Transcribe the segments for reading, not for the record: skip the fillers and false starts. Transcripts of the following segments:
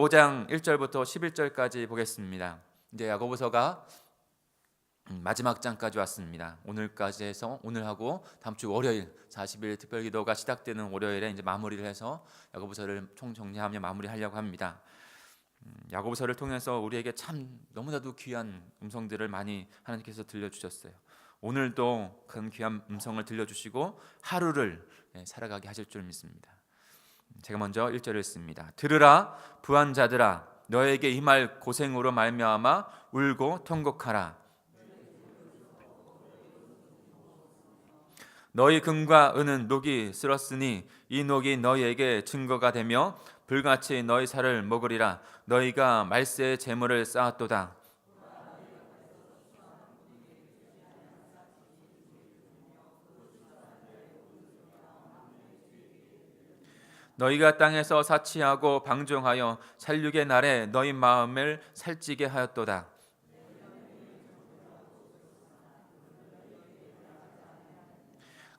5장 1절부터 11절까지 보겠습니다. 이제 야고보서가 마지막 장까지 왔습니다. 오늘까지 해서 오늘하고 다음 주 월요일 40일 특별기도가 시작되는 월요일에 이제 마무리를 해서 야고보서를 총정리하며 마무리하려고 합니다. 야고보서를 통해서 우리에게 참 너무나도 귀한 음성들을 많이 하나님께서 들려주셨어요. 오늘도 그 귀한 음성을 들려주시고 하루를 살아가게 하실 줄 믿습니다. 제가 먼저 1절을 읽습니다. 들으라 부한 자들아, 너에게 임할 고생으로 말미암아 울고 통곡하라. 너희 금과 은은 녹이 쓸었으니 이 녹이 너희에게 증거가 되며 불같이 너희 살을 먹으리라. 너희가 말세의 재물을 쌓았도다. 너희가 땅에서 사치하고 방종하여 살육의 날에 너희 마음을 살찌게 하였도다.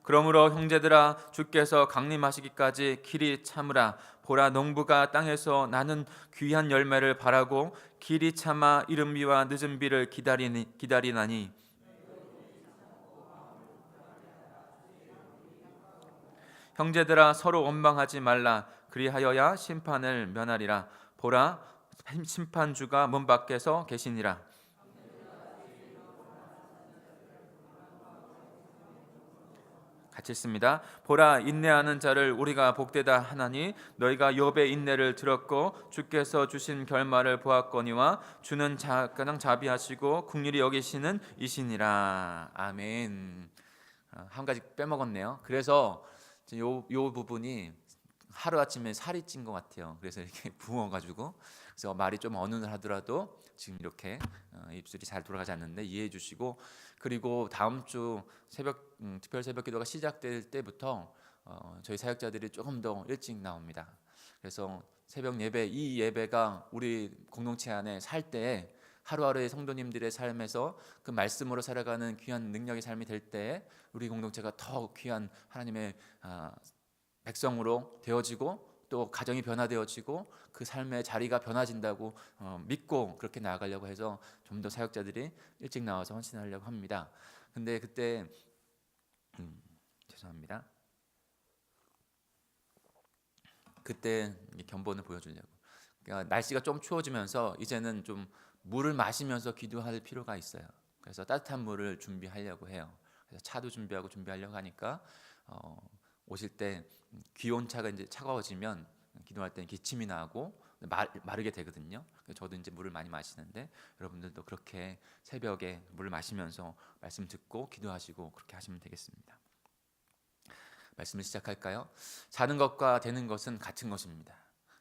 그러므로 형제들아, 주께서 강림하시기까지 길이 참으라. 보라, 농부가 땅에서 나는 귀한 열매를 바라고 길이 참아 이른 비와 늦은 비를 기다리나니 형제들아, 서로 원망하지 말라. 그리하여야 심판을 면하리라. 보라, 심판주가 문 밖에서 계시니라. 같이 읽습니다. 보라, 인내하는 자를 우리가 복되다 하나니 너희가 욥의 인내를 들었고 주께서 주신 결말을 보았거니와 주는 가장 자비하시고 긍휼히 여기시는 이시니라. 아멘. 한 가지 빼먹었네요. 그래서 요 부분이 하루아침에 살이 찐 것 같아요. 그래서 이렇게 부어가지고 그래서 말이 좀 어눌 하더라도 지금 이렇게 입술이 잘 돌아가지 않는데 이해해 주시고, 그리고 다음 주 특별 새벽 기도가 시작될 때부터 저희 사역자들이 조금 더 일찍 나옵니다. 그래서 새벽 예배, 이 예배가 우리 공동체 안에 살 때 하루하루의 성도님들의 삶에서 그 말씀으로 살아가는 귀한 능력의 삶이 될 때 우리 공동체가 더 귀한 하나님의 백성으로 되어지고 또 가정이 변화되어지고 그 삶의 자리가 변화진다고 믿고 그렇게 나아가려고 해서 좀 더 사역자들이 일찍 나와서 헌신하려고 합니다. 근데 그때 죄송합니다. 그때 견본을 보여주려고. 그러니까 날씨가 좀 추워지면서 이제는 좀 물을 마시면서 기도할 필요가 있어요. 그래서 따뜻한 물을 준비하려고 해요. 그래서 차도 준비하려고 하니까 오실 때 기온차가 이제 차가워지면 기도할 때는 기침이 나고 마르게 되거든요. 저도 이제 물을 많이 마시는데 여러분들도 그렇게 새벽에 물을 마시면서 말씀 듣고 기도하시고 그렇게 하시면 되겠습니다. 말씀을 시작할까요? 사는 것과 되는 것은 같은 것입니다.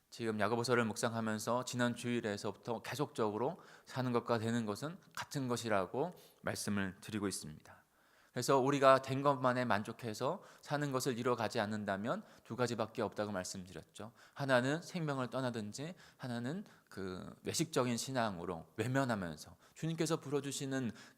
지금 야고보서를 묵상하면서 지난 주일에서부터 계속적으로 사는 것과 되는 것은 같은 것이라고 말씀을 드리고 있습니다. 그래서 우리가 된 것만에 만족해서 사는 것을 이뤄가지 않는다면 두 가지밖에 없다고 말씀드렸죠. 하나는 생명을 떠나든지, 하나는 그 외식적인 신앙으로 외면하면서 주님께서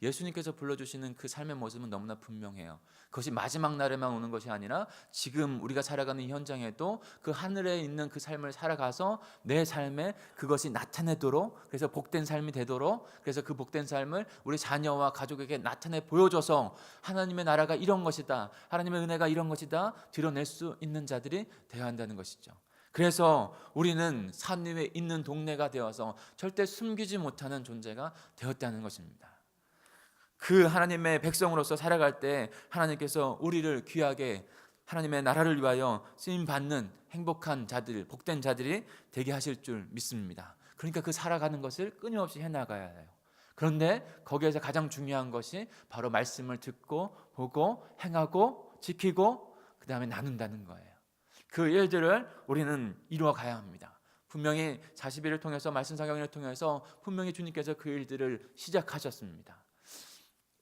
예수님께서 불러주시는 그 삶의 모습은 너무나 분명해요. 그것이 마지막 날에만 오는 것이 아니라 지금 우리가 살아가는 현장에도 그 하늘에 있는 그 삶을 살아가서 내 삶에 그것이 나타내도록, 그래서 복된 삶이 되도록, 그래서 그 복된 삶을 우리 자녀와 가족에게 나타내 보여줘서 하나님의 나라가 이런 것이다, 하나님의 은혜가 이런 것이다 드러낼 수 있는 자들이 되어야 한다는 것이죠. 그래서 우리는 산 위에 있는 동네가 되어서 절대 숨기지 못하는 존재가 되었다는 것입니다. 그 하나님의 백성으로서 살아갈 때 하나님께서 우리를 귀하게 하나님의 나라를 위하여 쓰임받는 행복한 자들, 복된 자들이 되게 하실 줄 믿습니다. 그러니까 그 살아가는 것을 끊임없이 해나가야 해요. 그런데 거기에서 가장 중요한 것이 바로 말씀을 듣고 보고 행하고 지키고 그 다음에 나눈다는 거예요. 그 일들을 우리는 이루어가야 합니다. 분명히 40일을 통해서 말씀 사경을 통해서 분명히 주님께서 그 일들을 시작하셨습니다.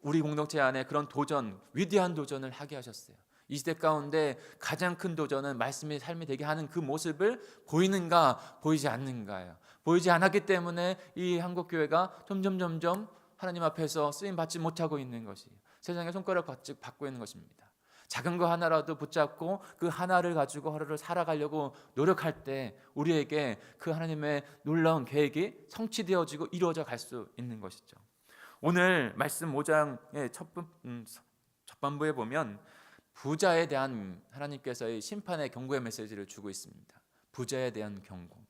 우리 공동체 안에 그런 도전, 위대한 도전을 하게 하셨어요. 이 시대 가운데 가장 큰 도전은 말씀의 삶이 되게 하는 그 모습을 보이는가 보이지 않는가예요. 보이지 않았기 때문에 이 한국교회가 점점 하나님 앞에서 쓰임받지 못하고 있는 것이 세상의 손가락 받고 있는 것입니다. 작은 거 하나라도 붙잡고 그 하나를 가지고 하루를 살아가려고 노력할 때 우리에게 그 하나님의 놀라운 계획이 성취되어지고 이루어져 갈 수 있는 것이죠. 오늘 말씀 5장의 첫반부에 보면 부자에 대한 하나님께서의 심판의 경고의 메시지를 주고 있습니다. 부자에 대한 경고.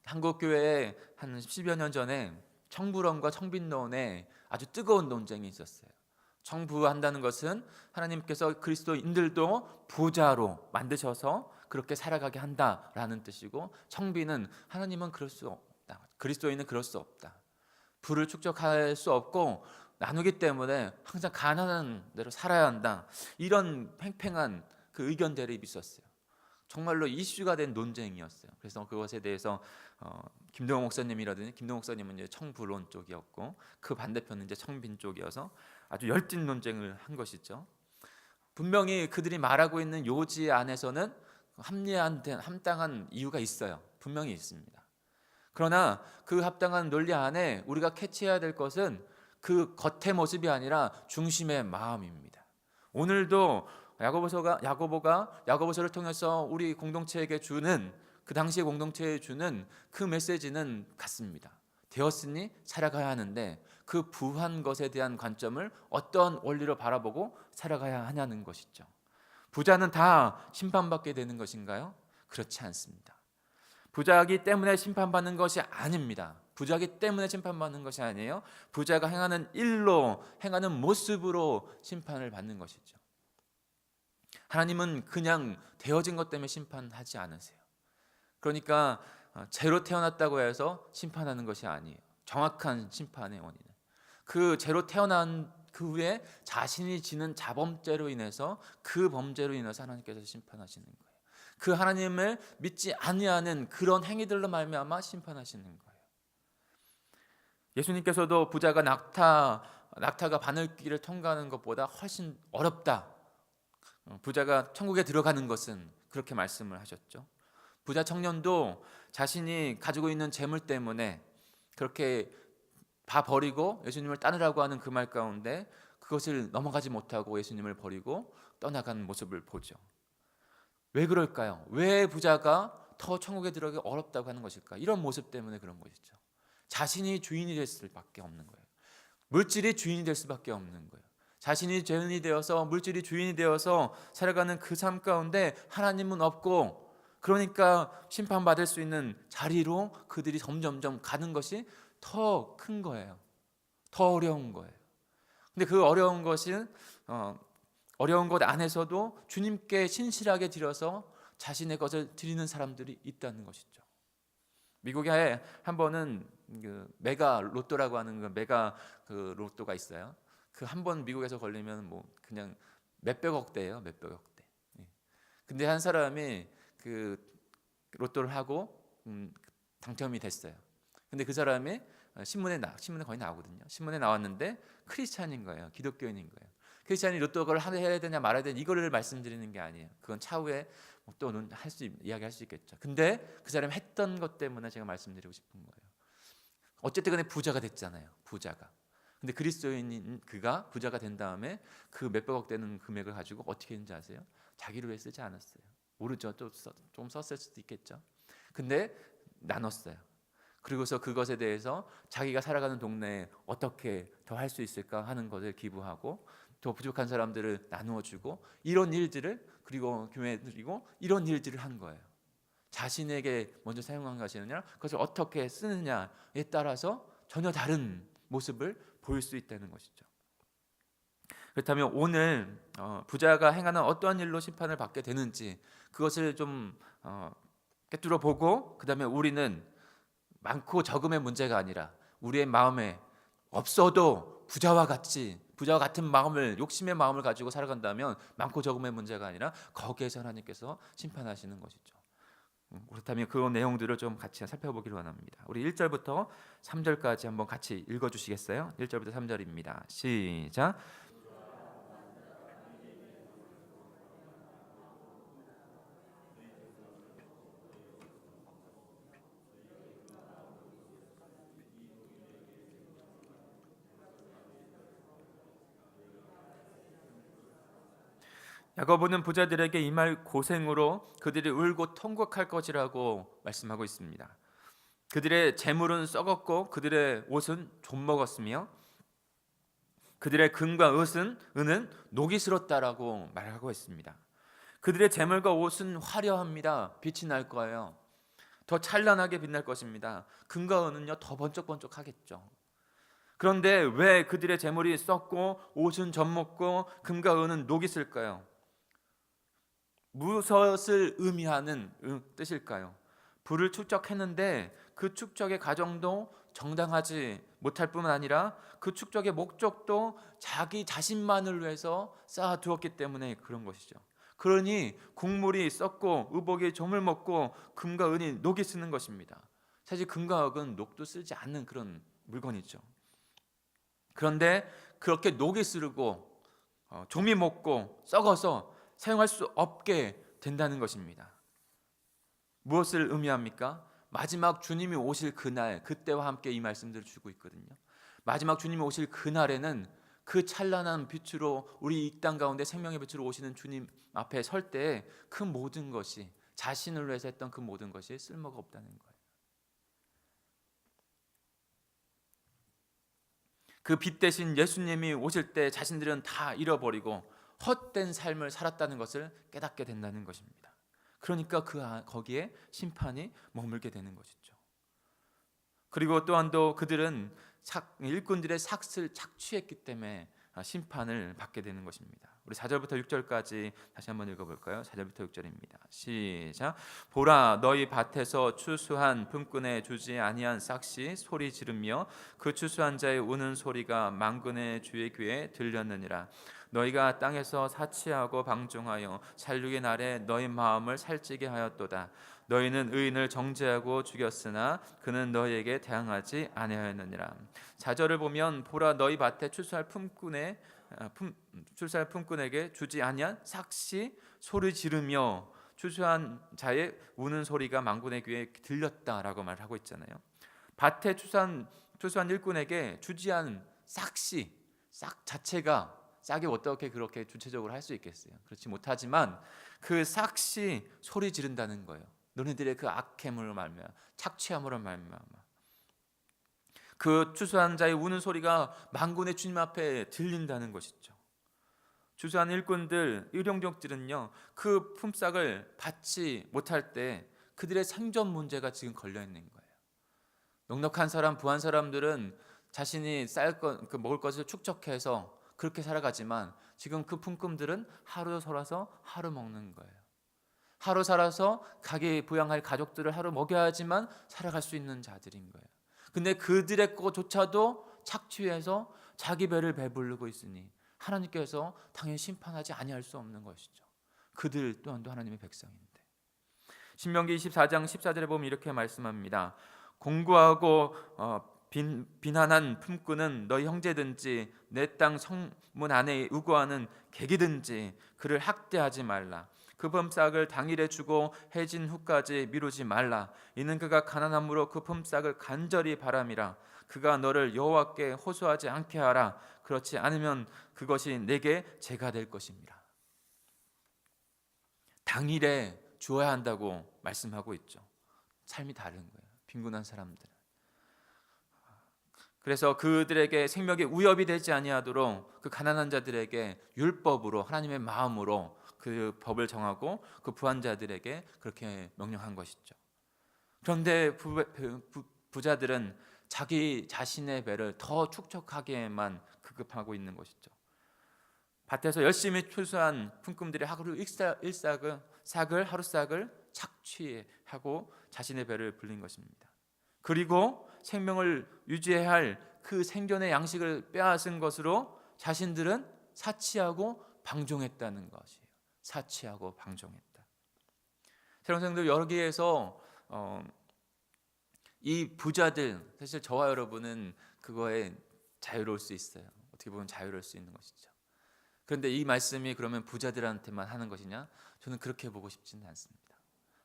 한국 교회에 한 10여 년 전에 청부론과 청빈론에 아주 뜨거운 논쟁이 있었어요. 청부한다는 것은 하나님께서 그리스도인들도 부자로 만드셔서 그렇게 살아가게 한다라는 뜻이고, 청빈은 하나님은 그럴 수 없다, 그리스도인은 그럴 수 없다, 부를 축적할 수 없고 나누기 때문에 항상 가난한 대로 살아야 한다, 이런 팽팽한 그 의견 대립이 있었어요. 정말로 이슈가 된 논쟁이었어요. 그래서 그것에 대해서 김동호 목사님이라든지, 김동호 목사님은 이제 청부론 쪽이었고 그 반대편은 이제 청빈 쪽이어서 아주 열띤 논쟁을 한 것이죠. 분명히 그들이 말하고 있는 요지 안에서는 합당한 이유가 있어요. 분명히 있습니다. 그러나 그 합당한 논리 안에 우리가 캐치해야 될 것은 그 겉의 모습이 아니라 중심의 마음입니다. 오늘도 야고보서를 통해서 우리 공동체에게 주는, 그 당시의 공동체에 주는 그 메시지는 같습니다. 되었으니 살아가야 하는데 그 부한 것에 대한 관점을 어떤 원리로 바라보고 살아가야 하냐는 것이죠. 부자는 다 심판받게 되는 것인가요? 그렇지 않습니다. 부자이기 때문에 심판받는 것이 아닙니다. 부자이기 때문에 심판받는 것이 아니에요. 부자가 행하는 일로, 행하는 모습으로 심판을 받는 것이죠. 하나님은 그냥 되어진 것 때문에 심판하지 않으세요. 그러니까 죄로 태어났다고 해서 심판하는 것이 아니에요. 정확한 심판의 원인은 그 죄로 태어난 그 후에 자신이 지는 자범죄로 인해서, 그 범죄로 인해서 하나님께서 심판하시는 거예요. 그 하나님을 믿지 아니하는 그런 행위들로 말미암아 심판하시는 거예요. 예수님께서도 부자가 낙타가 바늘길을 통과하는 것보다 훨씬 어렵다, 부자가 천국에 들어가는 것은, 그렇게 말씀을 하셨죠. 부자 청년도 자신이 가지고 있는 재물 때문에 그렇게 다 버리고 예수님을 따르라고 하는 그 말 가운데 그것을 넘어가지 못하고 예수님을 버리고 떠나가는 모습을 보죠. 왜 그럴까요? 왜 부자가 더 천국에 들어가기 어렵다고 하는 것일까? 이런 모습 때문에 그런 것이죠. 자신이 주인이 될 수밖에 없는 거예요. 물질이 주인이 될 수밖에 없는 거예요. 자신이 주인이 되어서, 물질이 주인이 되어서 살아가는 그 삶 가운데 하나님은 없고, 그러니까 심판받을 수 있는 자리로 그들이 점점점 가는 것이 더 큰 거예요. 더 어려운 거예요. 근데 그 어려운 것은 어려운 것 안에서도 주님께 신실하게 드려서 자신의 것을 드리는 사람들이 있다는 것이죠. 미국에 한 번은 그 메가 로또라고 하는 그 메가 그 로또가 있어요. 그 한 번 미국에서 걸리면 뭐 그냥 몇백억 대예요, 몇백억 대. 근데 한 사람이 그 로또를 하고 당첨이 됐어요. 근데 그 사람이 신문에 거의 나오거든요. 신문에 나왔는데 크리스찬인 거예요. 기독교인인 거예요. 크리스찬이 로또를 해야 되냐 말아야 되냐 이거를 말씀드리는 게 아니에요. 그건 차후에 또 이야기할 수 있겠죠. 근데 그 사람이 했던 것 때문에 제가 말씀드리고 싶은 거예요. 어쨌든 간에 부자가 됐잖아요. 부자가. 근데 그리스도인인 그가 부자가 된 다음에 그 몇백억 되는 금액을 가지고 어떻게 했는지 아세요? 자기를 위해 쓰지 않았어요. 모르죠. 좀 썼을 수도 있겠죠. 근데 나눴어요. 그리고서 그것에 대해서 자기가 살아가는 동네에 어떻게 더 할 수 있을까 하는 것을 기부하고, 더 부족한 사람들을 나누어 주고, 이런 일들을, 그리고 교회에 드리고, 이런 일들을 한 거예요. 자신에게 먼저 사용한 것이느냐, 그것을 어떻게 쓰느냐에 따라서 전혀 다른 모습을 보일 수 있다는 것이죠. 그렇다면 오늘 부자가 행하는 어떠한 일로 심판을 받게 되는지 그것을 좀 꿰뚫어 보고, 그 다음에 우리는 많고 적음의 문제가 아니라 우리의 마음에 없어도 부자와 같은 마음을, 욕심의 마음을 가지고 살아간다면 많고 적음의 문제가 아니라 거기에서 하나님께서 심판하시는 것이죠. 그렇다면 그 내용들을 좀 같이 살펴보기를 원합니다. 우리 1절부터 3절까지 한번 같이 읽어주시겠어요? 1절부터 3절입니다. 시작. 야고보는 부자들에게 임할 고생으로 그들이 울고 통곡할 것이라고 말씀하고 있습니다. 그들의 재물은 썩었고 그들의 옷은 좀먹었으며 그들의 금과 은은 녹이 슬었다라고 말하고 있습니다. 그들의 재물과 옷은 화려합니다. 빛이 날 거예요. 더 찬란하게 빛날 것입니다. 금과 은은요 더 번쩍번쩍하겠죠. 그런데 왜 그들의 재물이 썩고 옷은 젖먹고 금과 은은 녹이 슬까요? 무엇을 의미하는 뜻일까요? 부를 축적했는데 그 축적의 과정도 정당하지 못할 뿐만 아니라 그 축적의 목적도 자기 자신만을 위해서 쌓아두었기 때문에 그런 것이죠. 그러니 곡물이 썩고 의복이 조물 먹고 금과 은이 녹이 쓰는 것입니다. 사실 금과 은은 녹도 쓰지 않는 그런 물건이죠. 그런데 그렇게 녹이 쓰르고 좀이 먹고 썩어서 사용할 수 없게 된다는 것입니다. 무엇을 의미합니까? 마지막 주님이 오실 그날, 그때와 함께 이 말씀들을 주고 있거든요. 마지막 주님이 오실 그날에는 그 찬란한 빛으로 우리 이 땅 가운데 생명의 빛으로 오시는 주님 앞에 설 때 그 모든 것이 자신을 위해서 했던 그 모든 것이 쓸모가 없다는 거예요. 그 빛 대신 예수님이 오실 때 자신들은 다 잃어버리고 헛된 삶을 살았다는 것을 깨닫게 된다는 것입니다. 그러니까 거기에 심판이 머물게 되는 것이죠. 그리고 또한도 그들은 일꾼들의 삭을 착취했기 때문에 심판을 받게 되는 것입니다. 우리 4절부터 6절까지 다시 한번 읽어볼까요? 4절부터 6절입니다. 시작. 보라, 너희 밭에서 추수한 품꾼에 주지 아니한 싹시 소리 지르며 그 추수한 자의 우는 소리가 만군의 주의 귀에 들렸느니라. 너희가 땅에서 사치하고 방종하여 살육의 날에 너희 마음을 살찌게 하였도다. 너희는 의인을 정죄하고 죽였으나 그는 너희에게 대항하지 아니하였느니라. 4절을 보면 보라, 너희 밭에 추수할 품꾼에게 주지 아니한 삭시 소리 지르며 추수한 자의 우는 소리가 만군의 귀에 들렸다라고 말하고 있잖아요. 밭에 추수한 일꾼에게 주지 않은 싹시, 싹 자체가 싹이 어떻게 그렇게 주체적으로 할 수 있겠어요? 그렇지 못하지만 그 싹시 소리 지른다는 거예요. 너희들의 그 악행으로 말미암아, 착취함으로 말미암아, 그 추수한 자의 우는 소리가 만군의 주님 앞에 들린다는 것이죠. 추수한 일꾼들, 일용족들은요, 그 품삯을 받지 못할 때 그들의 생존 문제가 지금 걸려 있는 거예요. 넉넉한 사람, 부한 사람들은 자신이 먹을 것을 축적해서 그렇게 살아가지만 지금 그 품꾼들은 하루 살아서 하루 먹는 거예요. 하루 살아서 가게 부양할 가족들을 하루 먹여야지만 살아갈 수 있는 자들인 거예요. 근데 그들의 것조차도 착취해서 자기 배를 배부르고 있으니 하나님께서 당연히 심판하지 아니할 수 없는 것이죠. 그들 또한도 하나님의 백성인데. 신명기 24장 14절에 보면 이렇게 말씀합니다. 공고하고 빈한한 품꾼은 너희 형제든지 내 땅 성문 안에 우거하는 객이든지 그를 학대하지 말라. 그 품삯을 당일에 주고 해진 후까지 미루지 말라. 이는 그가 가난함으로 그 품삯을 간절히 바람이라. 그가 너를 여호와께 호소하지 않게 하라. 그렇지 않으면 그것이 내게 죄가 될 것입니다. 당일에 주어야 한다고 말씀하고 있죠. 삶이 다른 거예요. 빈곤한 사람들은. 그래서 그들에게 생명에 위협이 되지 아니하도록 그 가난한 자들에게 율법으로 하나님의 마음으로 그 법을 정하고 그 부한 자들에게 그렇게 명령한 것이죠. 그런데 부자들은 자기 자신의 배를 더 축적하기에만 급급하고 있는 것이죠. 밭에서 열심히 추수한 품꾼들이 하루 하루 싹을 착취하고 자신의 배를 불린 것입니다. 그리고 생명을 유지해야 할 그 생존의 양식을 빼앗은 것으로 자신들은 사치하고 방종했다는 것이에요. 사치하고 방종했다. 사랑하는 성도들, 여기에서 이 부자들, 사실 저와 여러분은 그거에 자유로울 수 있어요. 어떻게 보면 자유로울 수 있는 것이죠. 그런데 이 말씀이 그러면 부자들한테만 하는 것이냐? 저는 그렇게 보고 싶지는 않습니다.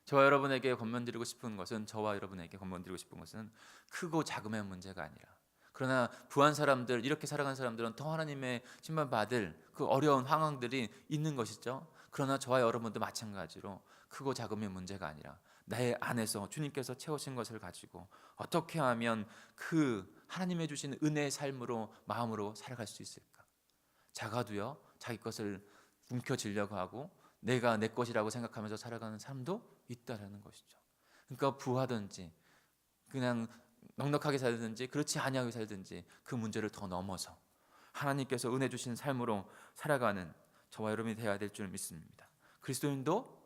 저와 여러분에게 권면드리고 싶은 것은 크고 작음의 문제가 아니라, 그러나 부한 사람들, 이렇게 살아간 사람들은 더 하나님의 심판받을 그 어려운 상황들이 있는 것이죠. 그러나 저와 여러분도 마찬가지로 크고 작음의 문제가 아니라 내 안에서 주님께서 채우신 것을 가지고 어떻게 하면 그 하나님의 주신 은혜의 삶으로 마음으로 살아갈 수 있을까? 작아도요 자기 것을 움켜쥐려고 하고 내가 내 것이라고 생각하면서 살아가는 사람도 있다라는 것이죠. 그러니까 부하든지 그냥 넉넉하게 살든지 그렇지 아니하게 살든지 그 문제를 더 넘어서 하나님께서 은혜 주신 삶으로 살아가는 저와 여러분이 되어야 될 줄 믿습니다. 그리스도인도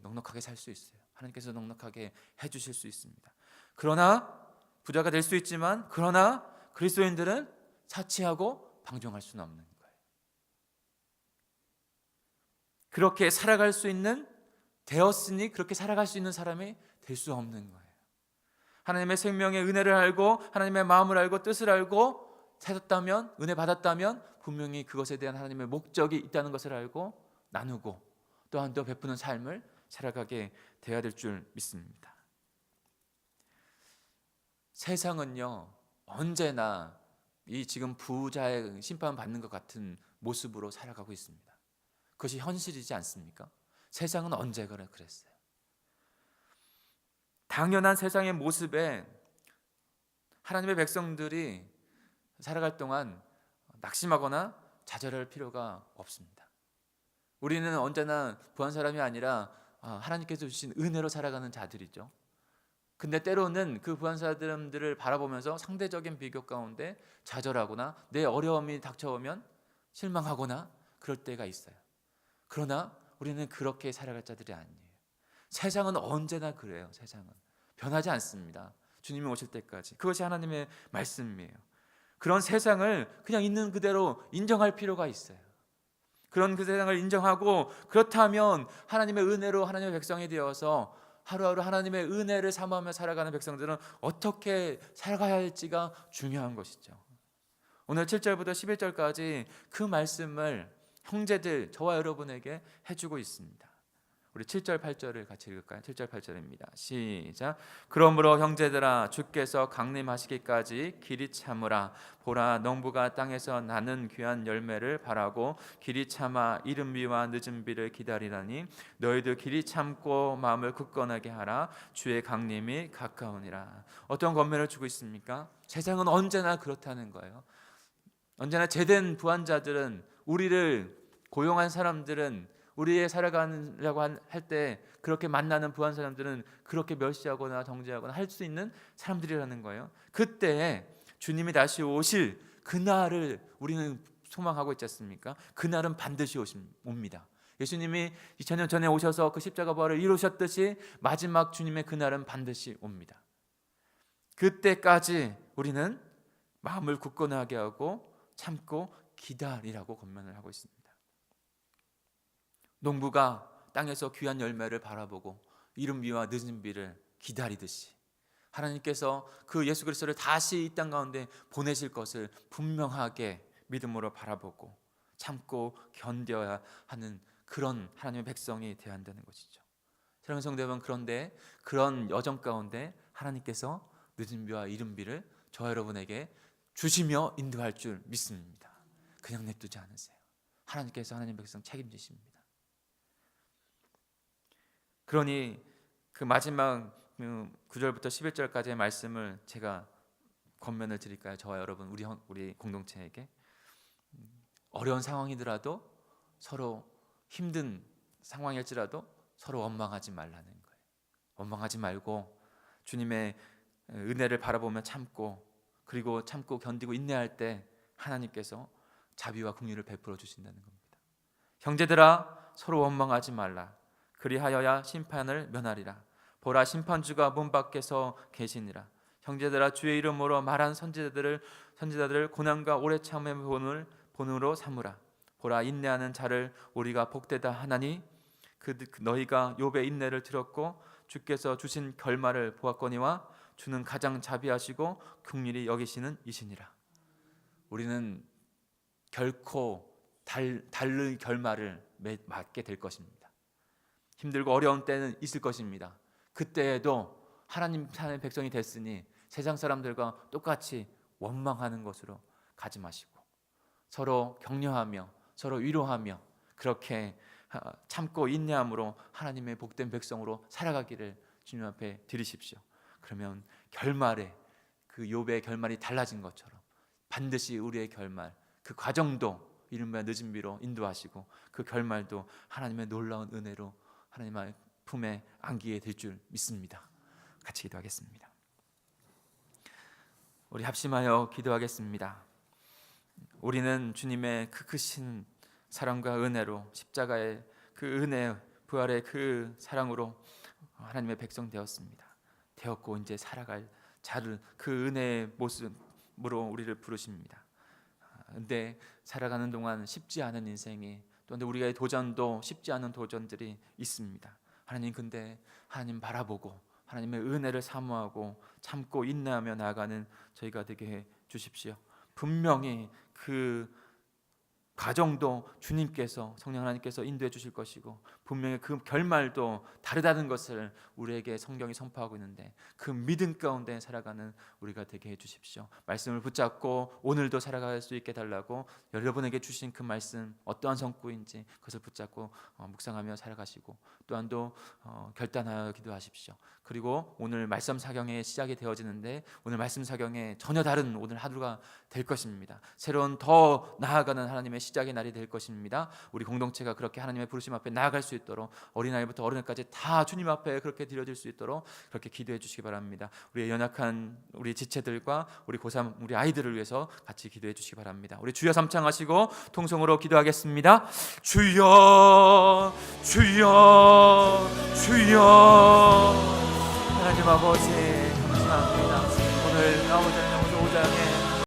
넉넉하게 살 수 있어요. 하나님께서 넉넉하게 해주실 수 있습니다. 그러나 부자가 될 수 있지만 그러나 그리스도인들은 사치하고 방종할 수는 없는 거예요. 그렇게 살아갈 수 있는 되었으니 그렇게 살아갈 수 있는 사람이 될 수 없는 거예요. 하나님의 생명의 은혜를 알고 하나님의 마음을 알고 뜻을 알고 살았다면 은혜 받았다면 분명히 그것에 대한 하나님의 목적이 있다는 것을 알고 나누고 또한 또 베푸는 삶을 살아가게 되어야 될 줄 믿습니다. 세상은요 언제나 이 지금 부자의 심판받는 것 같은 모습으로 살아가고 있습니다. 그것이 현실이지 않습니까? 세상은 언제 그랬어요. 당연한 세상의 모습에 하나님의 백성들이 살아갈 동안 낙심하거나 좌절할 필요가 없습니다. 우리는 언제나 부한 사람이 아니라 하나님께서 주신 은혜로 살아가는 자들이죠. 근데 때로는 그 부한 사람들을 바라보면서 상대적인 비교 가운데 좌절하거나 내 어려움이 닥쳐오면 실망하거나 그럴 때가 있어요. 그러나 우리는 그렇게 살아갈 자들이 아니에요. 세상은 언제나 그래요. 세상은 변하지 않습니다. 주님이 오실 때까지. 그것이 하나님의 말씀이에요. 그런 세상을 그냥 있는 그대로 인정할 필요가 있어요. 그런 그 세상을 인정하고 그렇다면 하나님의 은혜로 하나님의 백성이 되어서 하루하루 하나님의 은혜를 삼아하며 살아가는 백성들은 어떻게 살아가야 할지가 중요한 것이죠. 오늘 7절부터 11절까지 그 말씀을 형제들 저와 여러분에게 해주고 있습니다. 우리 7절 8절을 같이 읽을까요? 7절 8절입니다. 시작. 그러므로 형제들아 주께서 강림하시기까지 길이 참으라. 보라 농부가 땅에서 나는 귀한 열매를 바라고 길이 참아 이른 비와 늦은 비를 기다리라니 너희도 길이 참고 마음을 굳건하게 하라. 주의 강림이 가까우니라. 어떤 권면을 주고 있습니까? 세상은 언제나 그렇다는 거예요. 언제나 제된 부한자들은 우리를 고용한 사람들은 우리의 살아가려고 할 때 그렇게 만나는 부한 사람들은 그렇게 멸시하거나 정죄하거나 할 수 있는 사람들이라는 거예요. 그때 주님이 다시 오실 그날을 우리는 소망하고 있지 않습니까? 그날은 반드시 옵니다. 예수님이 2000년 전에 오셔서 그 십자가 부활을 이루셨듯이 마지막 주님의 그날은 반드시 옵니다. 그때까지 우리는 마음을 굳건하게 하고 참고 기다리라고 권면을 하고 있습니다. 농부가 땅에서 귀한 열매를 바라보고 이른 비와 늦은 비를 기다리듯이 하나님께서 그 예수 그리스도를 다시 이 땅 가운데 보내실 것을 분명하게 믿음으로 바라보고 참고 견뎌야 하는 그런 하나님의 백성이 되어야 한다는 것이죠. 사랑하는 성도 여러분, 그런데 그런 여정 가운데 하나님께서 늦은 비와 이른 비를 저와 여러분에게 주시며 인도할 줄 믿습니다. 그냥 냅두지 않으세요. 하나님께서 하나님 백성 책임지십니다. 그러니 그 마지막 9절부터 11절까지의 말씀을 제가 권면을 드릴까요? 저와 여러분 우리 공동체에게 어려운 상황이더라도 서로 힘든 상황일지라도 서로 원망하지 말라는 거예요. 원망하지 말고 주님의 은혜를 바라보며 참고 그리고 참고 견디고 인내할 때 하나님께서 자비와 긍휼을 베풀어 주신다는 겁니다. 형제들아 서로 원망하지 말라. 그리하여야 심판을 면하리라. 보라 심판주가 문 밖에서 계시니라. 형제들아 주의 이름으로 말한 선지자들을 고난과 오래 참음의 본으로 삼으라. 보라 인내하는 자를 우리가 복되다 하나니 너희가 욥의 인내를 들었고 주께서 주신 결말을 보았거니와 주는 가장 자비하시고 긍휼히 여기시는 이시니라. 우리는 결코 다른 결말을 맞게 될 것입니다. 힘들고 어려운 때는 있을 것입니다. 그때에도 하나님 백성이 됐으니 세상 사람들과 똑같이 원망하는 것으로 가지 마시고 서로 격려하며 서로 위로하며 그렇게 참고 인내함으로 하나님의 복된 백성으로 살아가기를 주님 앞에 드리십시오. 그러면 결말에 그 욥의 결말이 달라진 것처럼 반드시 우리의 결말, 그 과정도 이른바 늦은 비로 인도하시고 그 결말도 하나님의 놀라운 은혜로 하나님의 품에 안기게 될 줄 믿습니다. 같이 기도하겠습니다. 우리 합심하여 기도하겠습니다. 우리는 주님의 그 크신 사랑과 은혜로 십자가의 그 은혜, 부활의 그 사랑으로 하나님의 백성 되었고 이제 살아갈 자를 그 은혜의 모습으로 우리를 부르십니다. 근데 살아가는 동안 쉽지 않은 인생이, 또 우리의 도전도 쉽지 않은 도전들이 있습니다. 하나님, 근데 하나님 바라보고 하나님의 은혜를 사모하고 참고 인내하며 나아가는 저희가 되게 해 주십시오. 분명히 그 과정도 주님께서, 성령 하나님께서 인도해 주실 것이고 분명히 그 결말도 다르다는 것을 우리에게 성경이 선포하고 있는데 그 믿음 가운데 살아가는 우리가 되게 해 주십시오. 말씀을 붙잡고 오늘도 살아갈 수 있게 달라고 여러분에게 주신 그 말씀 어떠한 성구인지 그것을 붙잡고 묵상하며 살아가시고 또한도 결단하여 기도하십시오. 그리고 오늘 말씀 사경의 시작이 되어지는데 오늘 말씀 사경에 전혀 다른 오늘 하루가 될 것입니다. 새로운 더 나아가는 하나님의 시작의 날이 될 것입니다. 우리 공동체가 그렇게 하나님의 부르심 앞에 나아갈 수 있도록 어린아이부터 어른까지 다 주님 앞에 그렇게 드려질 수 있도록 그렇게 기도해 주시기 바랍니다. 우리의 연약한 우리 지체들과 우리 고3 우리 아이들을 위해서 같이 기도해 주시기 바랍니다. 우리 주여 삼창하시고 통성으로 기도하겠습니다. 주여 주여 주여. 하나님 아버지 감사합니다.